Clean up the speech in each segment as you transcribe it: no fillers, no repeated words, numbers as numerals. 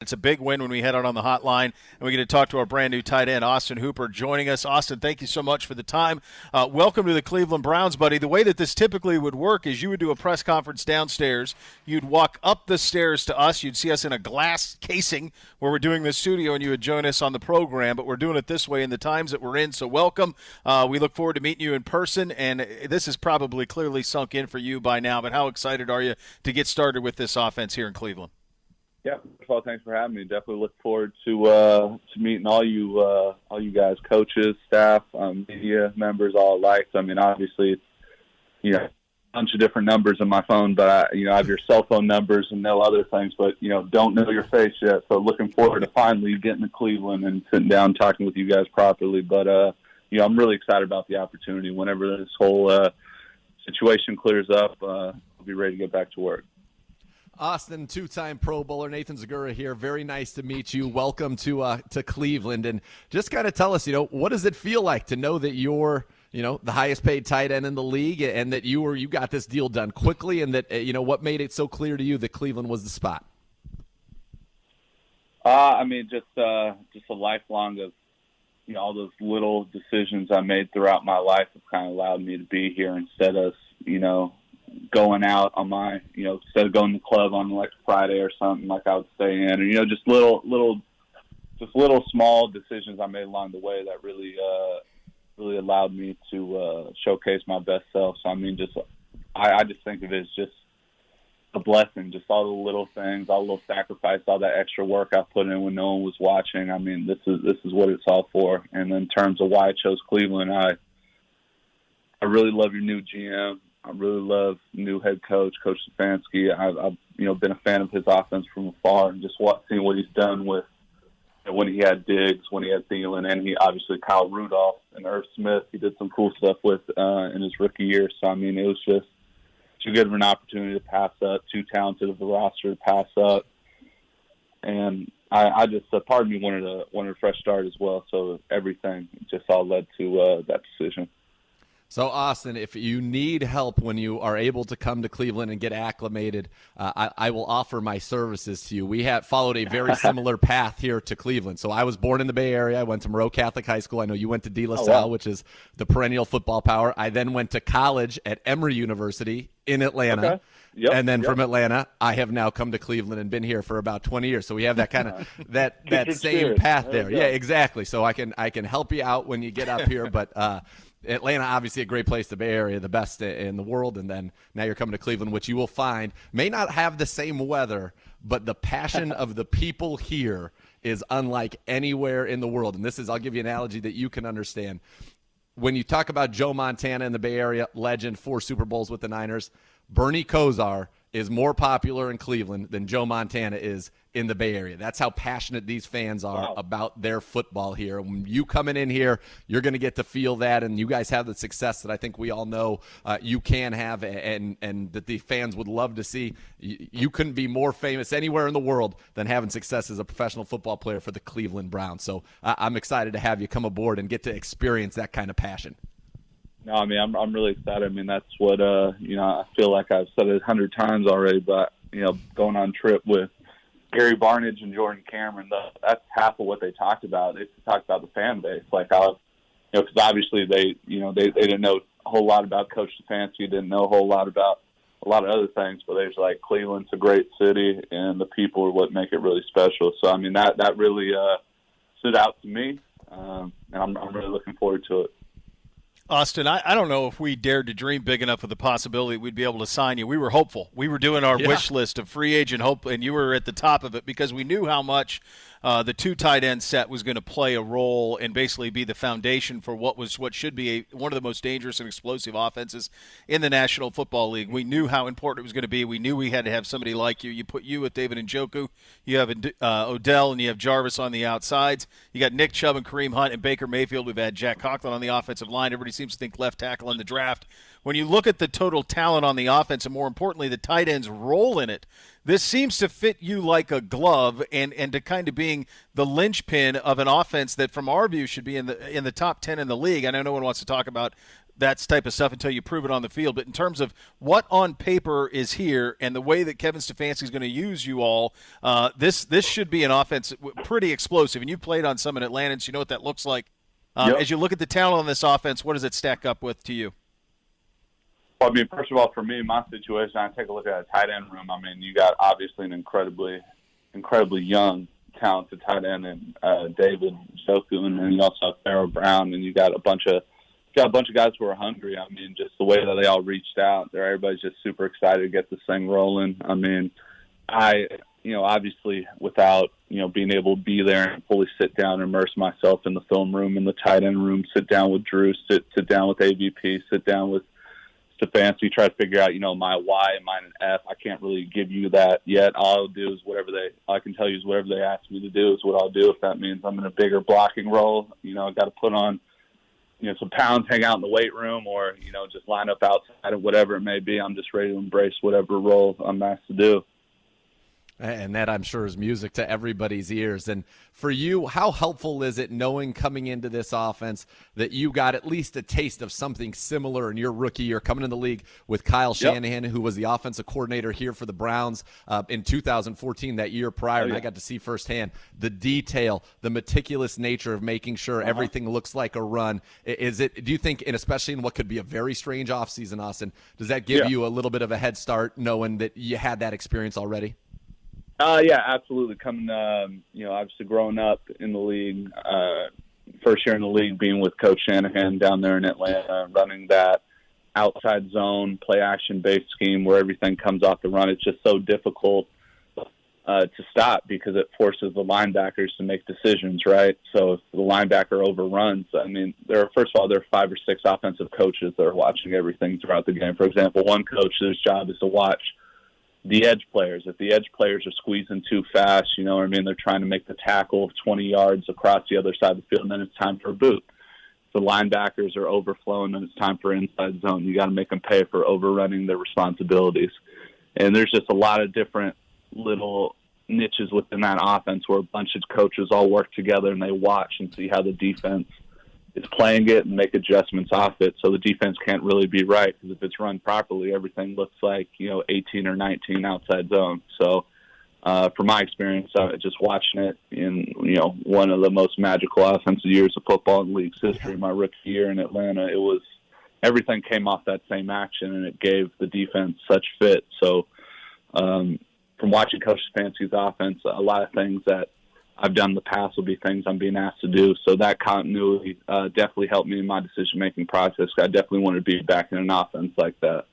It's a big win when we head out on the hotline, and we get to talk to our brand new tight end, Austin Hooper, joining us. Austin, thank you so much for the time. Welcome to the Cleveland Browns, buddy. The way that this typically would work is you would do a press conference downstairs. You'd walk up the stairs to us. You'd see us in a glass casing where we're doing this studio, and you would join us on the program. But we're doing it this way in the times that we're in, so welcome. We look forward to meeting you in person, and this is probably clearly sunk in for you by now, but how excited are you to get started with this offense here in Cleveland? Yeah, first of all, thanks for having me. Definitely look forward to meeting all you guys, coaches, staff, media members, all alike. So, I mean, obviously, it's, a bunch of different numbers on my phone, but I have your cell phone numbers and know other things, but don't know your face yet. So, looking forward to finally getting to Cleveland and sitting down and talking with you guys properly. But I'm really excited about the opportunity. Whenever this whole situation clears up, I'll be ready to get back to work. Austin, two-time Pro Bowler, Nathan Zegura here. Very nice to meet you. Welcome to Cleveland. And just kind of tell us, what does it feel like to know that you're, the highest paid tight end in the league and that you got this deal done quickly and that, what made it so clear to you that Cleveland was the spot? Just a lifelong of, all those little decisions I made throughout my life have kind of allowed me to be here instead of, going out on my, instead of going to the club on like Friday or something, like I would stay in, or, just little small decisions I made along the way that really allowed me to showcase my best self. So, I just think of it as just a blessing, just all the little things, all the little sacrifice, all that extra work I put in when no one was watching. This is what it's all for. And in terms of why I chose Cleveland, I really love your new GM. I really love new head coach, Coach Stefanski. I've been a fan of his offense from afar and just seeing what he's done with when he had Diggs, when he had Thielen, and he obviously Kyle Rudolph and Irv Smith. He did some cool stuff with in his rookie year. So it was just too good of an opportunity to pass up, too talented of the roster to pass up, and I just part of me wanted a fresh start as well. So everything just all led to that decision. So, Austin, if you need help when you are able to come to Cleveland and get acclimated, I will offer my services to you. We have followed a very similar path here to Cleveland. So I was born in the Bay Area. I went to Monroe Catholic High School. I know you went to De La Salle, which is the perennial football power. I then went to college at Emory University in Atlanta. Okay. Yep, and then from Atlanta, I have now come to Cleveland and been here for about 20 years. So we have that kind of that same path there. Yeah, exactly. So I can help you out when you get up here, but Atlanta, obviously a great place, the Bay Area, the best in the world, and then now you're coming to Cleveland, which you will find may not have the same weather, but the passion of the people here is unlike anywhere in the world. And I'll give you an analogy that you can understand. When you talk about Joe Montana in the Bay Area, legend, 4 Super Bowls with the Niners, Bernie Kosar is more popular in Cleveland than Joe Montana is in the Bay Area. That's how passionate these fans are about their football here. When you coming in here, you're going to get to feel that, and you guys have the success that I think we all know you can have and that the fans would love to see. You couldn't be more famous anywhere in the world than having success as a professional football player for the Cleveland Browns. So I'm excited to have you come aboard and get to experience that kind of passion. No, I'm really excited. That's what, I feel like I've said it 100 times already, but, going on trip with Gary Barnidge and Jordan Cameron, that's half of what they talked about. They talked about the fan base. Because obviously they didn't know a whole lot about Coach Stefanski, didn't know a whole lot about a lot of other things, but they was like, Cleveland's a great city and the people are what make it really special. So, that really stood out to me, and I'm really looking forward to it. Austin, I don't know if we dared to dream big enough of the possibility we'd be able to sign you. We were hopeful. We were doing our wish list of free agent hope, and you were at the top of it because we knew how much the 2 tight end set was going to play a role and basically be the foundation for what should be one of the most dangerous and explosive offenses in the National Football League. We knew how important it was going to be. We knew we had to have somebody like you. You put you with David Njoku. You have Odell, and you have Jarvis on the outsides. You got Nick Chubb and Kareem Hunt and Baker Mayfield. We've had Jack Conklin on the offensive line. Everybody seems to think left tackle in the draft. When you look at the total talent on the offense and, more importantly, the tight end's role in it, this seems to fit you like a glove and to kind of being the linchpin of an offense that, from our view, should be in the top 10 in the league. I know no one wants to talk about that type of stuff until you prove it on the field. But in terms of what on paper is here and the way that Kevin Stefanski is going to use you all, this should be an offense pretty explosive. And you played on some in Atlanta, so you know what that looks like. Yep. As you look at the talent on this offense, what does it stack up with to you? Well, I mean, first of all, for me, my situation, I take a look at a tight end room. I mean, you got obviously an incredibly young, talented tight end in David Njoku, and then you also have Pharaoh Brown, and you got a bunch of guys who are hungry. I mean, just the way that they all reached out, everybody's just super excited to get this thing rolling. I mean, obviously without, being able to be there and fully sit down and immerse myself in the film room, in the tight end room, sit down with Drew, sit down with AVP, sit down with Stefanski, try to figure out, my Y and mine and F. I can't really give you that yet. All I'll do is I can tell you is whatever they ask me to do is what I'll do. If that means I'm in a bigger blocking role, I've got to put on, some pounds, hang out in the weight room, or, just line up outside of whatever it may be. I'm just ready to embrace whatever role I'm asked to do. And that, I'm sure, is music to everybody's ears. And for you, how helpful is it knowing coming into this offense that you got at least a taste of something similar in your rookie year, coming in the league with Kyle Shanahan, who was the offensive coordinator here for the Browns in 2014, that year prior, and I got to see firsthand the detail, the meticulous nature of making sure everything looks like a run. Do you think, and especially in what could be a very strange offseason, Austin, does that give you a little bit of a head start knowing that you had that experience already? Yeah, absolutely. Coming, obviously growing up in the league, first year in the league being with Coach Shanahan down there in Atlanta, running that outside zone, play action-based scheme where everything comes off the run. It's just so difficult to stop because it forces the linebackers to make decisions, right? So if the linebacker overruns, I mean, first of all, there are 5 or 6 offensive coaches that are watching everything throughout the game. For example, one coach, whose job is to watch the edge players. If the edge players are squeezing too fast, they're trying to make the tackle 20 yards across the other side of the field, and then it's time for a boot. If the linebackers are overflowing, then it's time for inside zone. You got to make them pay for overrunning their responsibilities. And there's just a lot of different little niches within that offense where a bunch of coaches all work together and they watch and see how the defense is playing it and make adjustments off it. So the defense can't really be right, because if it's run properly, everything looks like, 18 or 19 outside zone. So from my experience, just watching it in, one of the most magical offensive years of football in the league's history, my rookie year in Atlanta, everything came off that same action, and it gave the defense such fit. So from watching Coach Stefanski's offense, a lot of things that I've done in the past will be things I'm being asked to do. So that continuity definitely helped me in my decision-making process. I definitely wanted to be back in an offense like that.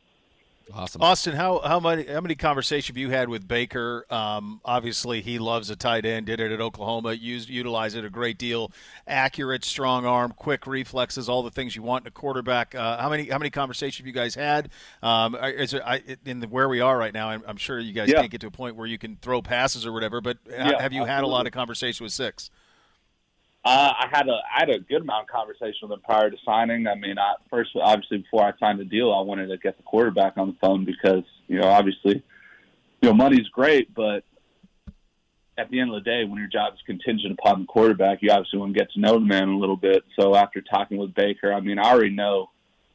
Awesome. Austin, how many conversations have you had with Baker? Obviously, he loves a tight end, did it at Oklahoma, utilized it a great deal. Accurate, strong arm, quick reflexes, all the things you want in a quarterback. How many conversations have you guys had? In where we are right now, I'm sure you guys can't get to a point where you can throw passes or whatever, but have you had a lot of conversation with Six? I had a good amount of conversation with him prior to signing. I mean, first, obviously, before I signed the deal, I wanted to get the quarterback on the phone because, obviously, money's great, but at the end of the day, when your job is contingent upon the quarterback, you obviously want to get to know the man a little bit. So after talking with Baker, I mean, I already know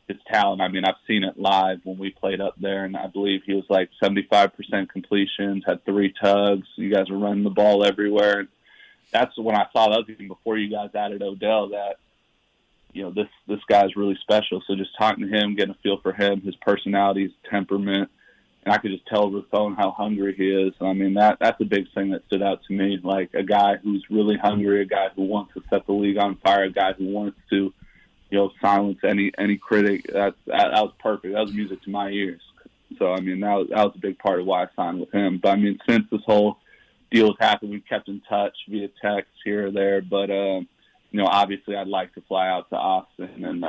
his talent. I mean, I've seen it live when we played up there, and I believe he was like 75% completions, had 3 tugs. You guys were running the ball everywhere. That's when I saw that even before you guys added Odell, that, this guy's really special. So just talking to him, getting a feel for him, his personality, his temperament, and I could just tell over the phone how hungry he is. I mean, that's a big thing that stood out to me, like a guy who's really hungry, a guy who wants to set the league on fire, a guy who wants to, silence any critic. That was perfect. That was music to my ears. So, I mean, that was a big part of why I signed with him. But, I mean, since this whole deal has happened, we've kept in touch via text here or there, but obviously I'd like to fly out to Austin and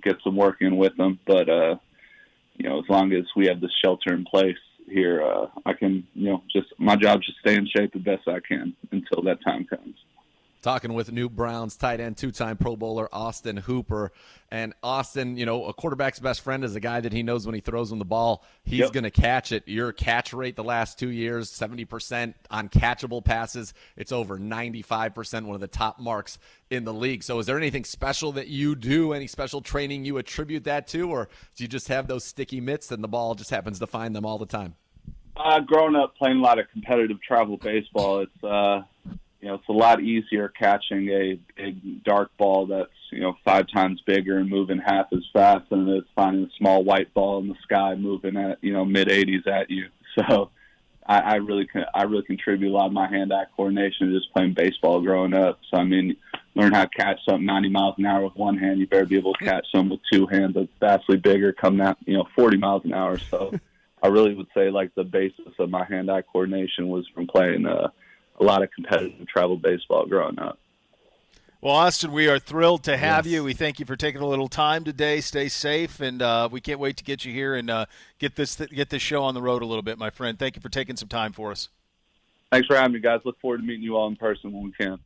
get some work in with them, but as long as we have this shelter in place here, I can, my job is to stay in shape the best I can until that time comes. Talking with New Browns tight end, two-time Pro Bowler Austin Hooper. And Austin, a quarterback's best friend is a guy that he knows when he throws him the ball, he's going to catch it. Your catch rate the last 2 years, 70% on catchable passes. It's over 95%, one of the top marks in the league. So is there anything special that you do, any special training you attribute that to, or do you just have those sticky mitts and the ball just happens to find them all the time? Growing up playing a lot of competitive travel baseball, it's a lot easier catching a big dark ball that's 5 times bigger and moving half as fast than it is finding a small white ball in the sky moving at mid 80s at you. So I really contribute a lot of my hand-eye coordination to just playing baseball growing up. So learn how to catch something 90 miles an hour with one hand. You better be able to catch something with 2 hands that's vastly bigger, coming out 40 miles an hour. So I really would say the basis of my hand-eye coordination was from playing a lot of competitive travel baseball growing up. Well, Austin, we are thrilled to have you. We thank you for taking a little time today. Stay safe, and we can't wait to get you here and get this show on the road a little bit, my friend. Thank you for taking some time for us. Thanks for having me, guys. Look forward to meeting you all in person when we can.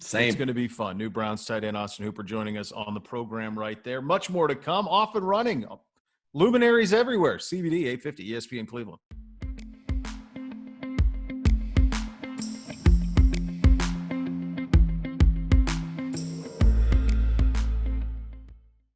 Same. It's going to be fun. New Browns tight end Austin Hooper joining us on the program right there. Much more to come. Off and running. Luminaries everywhere. CBD 850 ESPN Cleveland.